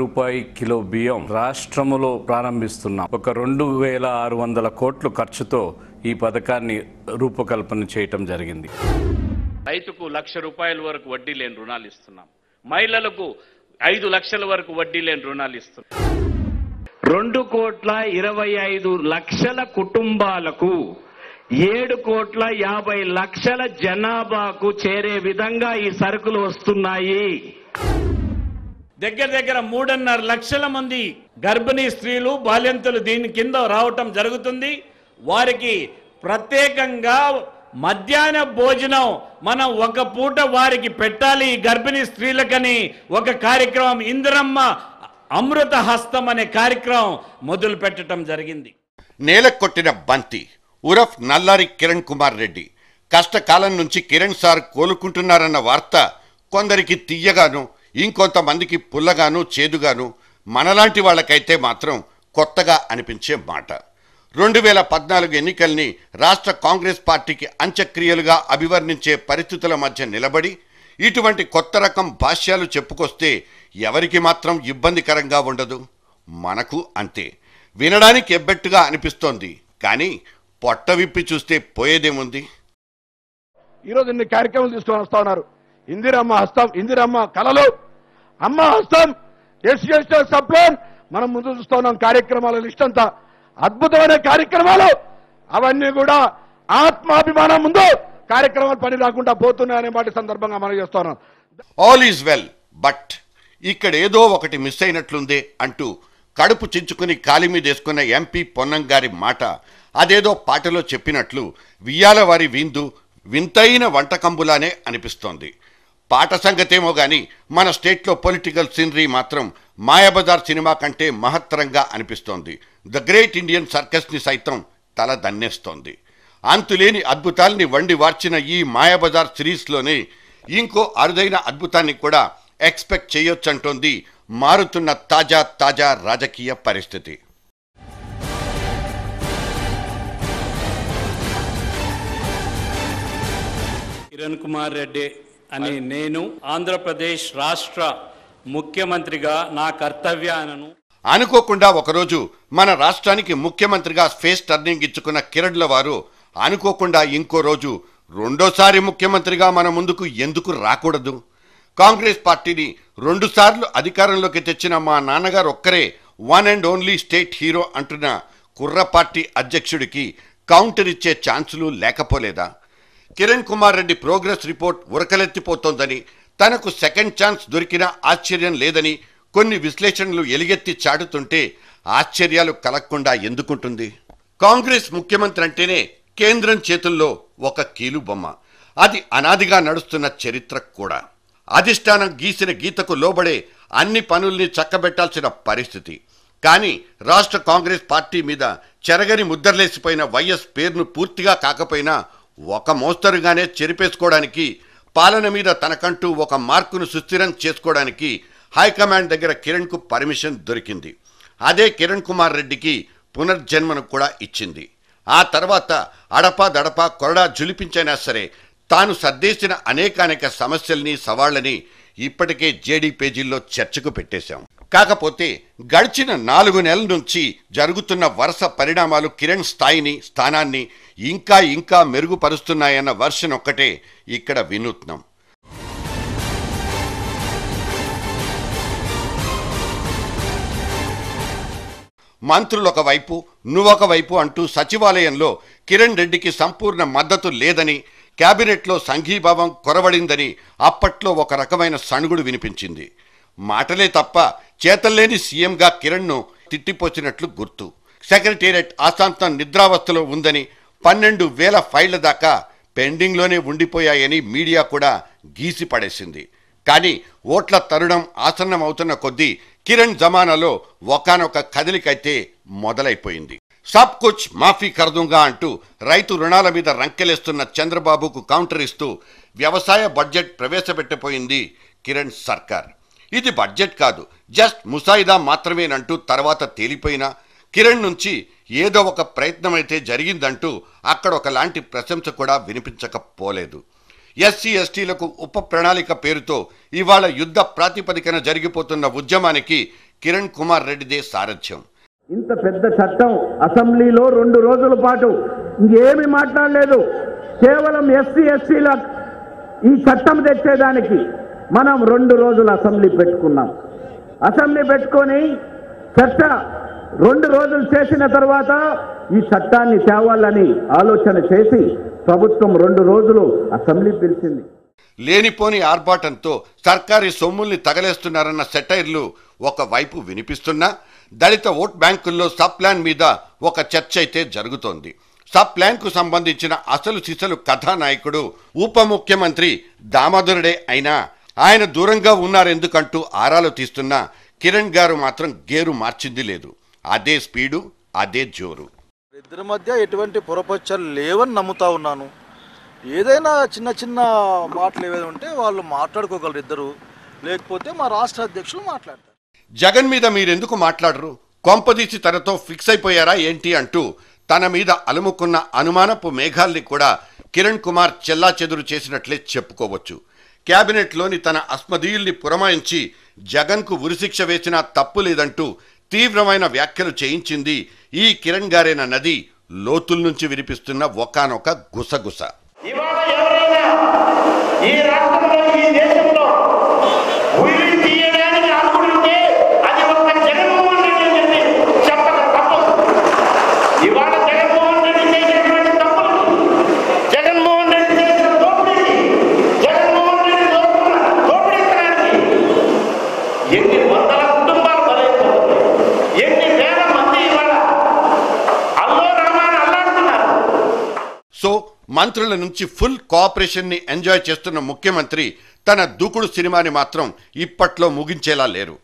రూపాయి కిలో బియ్యం రాష్ట్రములో ప్రారంభిస్తున్నాం. ఒక 2600 కోట్లు ఖర్చుతో ఈ పథకాన్ని రూపకల్పన చేయటం జరిగింది. రైతుకు ₹1,00,000 వరకు వడ్డీ లేని రుణాలు ఇస్తున్నాం. మహిళలకు 5 లక్షల వరకు వడ్డీ లేని రుణాలు ఇస్తున్నాం. 2,25,00,000 కుటుంబాలకు 7,50,00,000 జనాభాకు చేరే విధంగా ఈ సరుకులు వస్తున్నాయి. దగ్గర 3.5 లక్షల మంది గర్భిణీ స్త్రీలు బాల్యంతులు దీని కింద రావటం జరుగుతుంది. వారికి ప్రత్యేకంగా మధ్యాహ్న భోజనం మనం ఒక పూట వారికి పెట్టాలి. ఈ గర్భిణీ స్త్రీలకని ఒక కార్యక్రమం ఇందిరమ్మ అమృత హస్తం అనే కార్యక్రమం మొదలు పెట్టడం జరిగింది. నేల కొట్టిన బంతి ఉరఫ్ నల్లారి కిరణ్ కుమార్ రెడ్డి కష్టకాలం నుంచి కిరణ్ సార్ కోలుకుంటున్నారన్న వార్త కొందరికి తీయగాను, ఇంకొంతమందికి పుల్లగాను, చేదుగాను, మనలాంటి వాళ్ళకైతే మాత్రం కొత్తగా అనిపించే మాట. 2014 ఎన్నికల్ని రాష్ట్ర కాంగ్రెస్ పార్టీకి అంత్యక్రియలుగా అభివర్ణించే పరిస్థితుల మధ్య నిలబడి ఇటువంటి కొత్త రకం భాష్యాలు చెప్పుకొస్తే ఎవరికి మాత్రం ఇబ్బందికరంగా ఉండదు. మనకు అంతే. వినడానికి ఎబ్బెట్టుగా అనిపిస్తోంది, కానీ పొట్ట విప్పి చూస్తే పోయేదేముంది? ఈరోజు ఇన్ని కార్యక్రమాలు తీసుకొని వస్తా ఉన్నారు. ఇందిరమ్మ హస్తం, ఇందిరమ్మ కళలు, అమ్మ హస్తం, ఎస్సీ సప్లాన్, మనం ముందు చూస్తా ఉన్నాం. కార్యక్రమాల లిస్ట్ అంతా అద్భుతమైన కార్యక్రమాలు. అవన్నీ కూడా ఆత్మాభిమానం ముందు కార్యక్రమాలు పని రాకుండా పోతున్నాయనే మాట సందర్భంగా మనం చేస్తా ఉన్నాం. ఆల్ ఈజ్ వెల్, బట్ ఇక్కడ ఏదో ఒకటి మిస్ అయినట్లుందే అంటూ కడుపు చించుకుని కాలి మీదేసుకున్న ఎంపీ పొన్నం గారి మాట అదేదో పాటలో చెప్పినట్లు వియ్యాల వారి విందు వింతైన వంటకంబులానే అనిపిస్తోంది. పాట సంగతేమో గాని మన స్టేట్లో పొలిటికల్ సీనరీ మాత్రం మాయాబజార్ సినిమా కంటే మహత్తరంగా అనిపిస్తోంది. ద గ్రేట్ ఇండియన్ సర్కస్ని సైతం తల దన్నేస్తోంది. అంతులేని అద్భుతాల్ని వండి వార్చిన ఈ మాయాబజార్ సిరీస్లోనే ఇంకో అరుదైన అద్భుతాన్ని కూడా ఎక్స్పెక్ట్ చేయొచ్చంటోంది మారుతున్న తాజా రాజకీయ పరిస్థితి. కిరణ్ కుమార్ రెడ్డి అని నేను ఆంధ్రప్రదేశ్ రాష్ట్ర ముఖ్యమంత్రిగా నా కర్తవ్యాలను అనుకోకుండా ఒకరోజు మన రాష్ట్రానికి ముఖ్యమంత్రిగా ఫేస్ టర్నింగ్ ఇచ్చుకున్న కిరణ్ల వారు అనుకోకుండా ఇంకో రోజు రెండోసారి ముఖ్యమంత్రిగా మన ముందుకు ఎందుకు రాకూడదు? కాంగ్రెస్ పార్టీని 2 సార్లు అధికారంలోకి తెచ్చిన మా నాన్నగారు ఒక్కరే one and only state hero అంటున్న కుర్ర పార్టీ అధ్యక్షుడికి కౌంటర్ ఇచ్చే ఛాన్సులు లేకపోలేదా? కిరణ్ కుమార్ రెడ్డి ప్రోగ్రెస్ రిపోర్ట్ ఉరకలెత్తిపోతోందని, తనకు సెకండ్ ఛాన్స్ దొరికినా ఆశ్చర్యం లేదని కొన్ని విశ్లేషణలు ఎలుగెత్తి చాటుతుంటే ఆశ్చర్యాలు కలగకుండా ఎందుకుంటుంది? కాంగ్రెస్ ముఖ్యమంత్రి అంటేనే కేంద్రం చేతుల్లో ఒక కీలుబొమ్మ. అది అనాదిగా నడుస్తున్న చరిత్ర కూడా. అధిష్టానం గీసిన గీతకు లోబడే అన్ని పనుల్ని చక్కబెట్టాల్సిన పరిస్థితి. కానీ రాష్ట్ర కాంగ్రెస్ పార్టీ మీద చెరగని ముద్రలేసిపోయిన వైఎస్ పేరును పూర్తిగా కాకపోయినా ఒక మోస్తరుగానే చెరిపేసుకోవడానికి, పాలన మీద తనకంటూ ఒక మార్కును సుస్థిరం చేసుకోవడానికి హైకమాండ్ దగ్గర కిరణ్కు పర్మిషన్ దొరికింది. అదే కిరణ్ కుమార్ రెడ్డికి పునర్జన్మను కూడా ఇచ్చింది. ఆ తర్వాత అడపా దడపా కొరడా జులిపించైనా సరే తాను సర్దేసిన అనేకానేక సమస్యల్ని, సవాళ్లని ఇప్పటికే జేడీ పేజీల్లో చర్చకు పెట్టేశాం. కాకపోతే గడిచిన 4 నెలల నుంచి జరుగుతున్న వరుస పరిణామాలు కిరణ్ స్థానాన్ని ఇంకా మెరుగుపరుస్తున్నాయన్న వర్షన్ ఒక్కటే ఇక్కడ వినూత్నం. మంత్రులు ఒకవైపు, నువ్వొకవైపు అంటూ సచివాలయంలో కిరణ్ రెడ్డికి సంపూర్ణ మద్దతు లేదని, క్యాబినెట్లో సంఘీభావం కొరవడిందని అప్పట్లో ఒక రకమైన సణుగుడు వినిపించింది. మాటలే తప్ప చేతల్లేని సీఎంగా కిరణ్ను తిట్టిపోచినట్లు గుర్తు. సెక్రటేరియట్ ఆశాంతం నిద్రావస్థలో ఉందని, 12,000 ఫైళ్ల దాకా పెండింగ్లోనే ఉండిపోయాయని మీడియా కూడా గీసి పడేసింది. కానీ ఓట్ల తరుణం ఆసన్నమవుతున్న కొద్దీ కిరణ్ జమానాలో ఒకానొక కదలికైతే మొదలైపోయింది. సబ్ కుచ్ మాఫీ కర్దూంగా అంటూ రైతు రుణాల మీద రంకెలేస్తున్న చంద్రబాబుకు కౌంటర్ ఇస్తూ వ్యవసాయ బడ్జెట్ ప్రవేశపెట్టబోయింది కిరణ్ సర్కార్. ఇది బడ్జెట్ కాదు, జస్ట్ ముసాయిదా మాత్రమేనంటూ తర్వాత తేలిపోయినా కిరణ్ నుంచి ఏదో ఒక ప్రయత్నమైతే జరిగిందంటూ అక్కడ ఒకలాంటి ప్రశంస కూడా వినిపించకపోలేదు. ఎస్సీ ఎస్టీలకు ఉప ప్రణాళిక పేరుతో ఇవాళ యుద్ధ ప్రాతిపదికన జరిగిపోతున్న ఉద్యమానికి కిరణ్ కుమార్ రెడ్డిదే సారథ్యం. ఇంత పెద్ద చట్టం అసెంబ్లీలో 2 రోజుల పాటు ఇంకేమి మాట్లాడలేదు. కేవలం ఎస్సీ ఎస్టీల ఈ చట్టం తెచ్చేదానికి మనం 2 రోజులు అసెంబ్లీ పెట్టుకున్నాం. అసెంబ్లీ పెట్టుకొని చర్చ 2 రోజులు చేసిన తర్వాత ఈ చట్టాన్ని తేవాలని ఆలోచన చేసి ప్రభుత్వం 2 రోజులు అసెంబ్లీ పిలిచింది. లేనిపోని ఆర్భాటంతో సర్కారీ సొమ్ముల్ని తగలేస్తున్నారన్న సెటైర్లు ఒకవైపు వినిపిస్తున్నా దళిత ఓట్ బ్యాంకుల్లో సబ్ ప్లాన్ మీద ఒక చర్చ అయితే జరుగుతోంది. సబ్ ప్లాన్ కు సంబంధించిన అసలు సిసలు కథానాయకుడు ఉప ముఖ్యమంత్రి దామోదరుడే అయినా ఆయన దూరంగా ఉన్నారెందుకంటూ ఆరాలు తీస్తున్న కిరణ్ గారు మాత్రం గేరు మార్చింది లేదు. అదే స్పీడు, అదే జోరు. ఇద్దరి మధ్య ఎటువంటి పొరపచ్చాలు లేవని నమ్ముతా ఉన్నాను. ఏదైనా చిన్న చిన్న మాటలు ఏవైనా ఉంటే వాళ్ళు మాట్లాడుకోగలరు ఇద్దరు, లేకపోతే మా రాష్ట్ర అధ్యక్షులు మాట్లాడతారు. జగన్ మీద మీరెందుకు మాట్లాడరు, కొంపదీసి తనతో ఫిక్స్ అయిపోయారా ఏంటి అంటూ తన మీద అలుముకున్న అనుమానపు మేఘాల్ని కూడా కిరణ్ కుమార్ చెల్లాచెదురు చేసినట్లే చెప్పుకోవచ్చు. క్యాబినెట్లోని తన అస్మదీయుల్ని పురమాయించి జగన్కు ఉరిశిక్ష వేసినా తప్పు లేదంటూ తీవ్రమైన వ్యాఖ్యలు చేయించింది ఈ కిరణ్ గారేనన్నది లోతుల నుంచి వినిపిస్తున్న ఒకానొక గుసగుస. సో మంత్రుల నుంచి ఫుల్ కోఆపరేషన్ ని ఎంజాయ్ చేస్తున్న ముఖ్యమంత్రి తన దూకుడు సినిమాని మాత్రం ఇప్పట్లో ముగించేలా లేరు.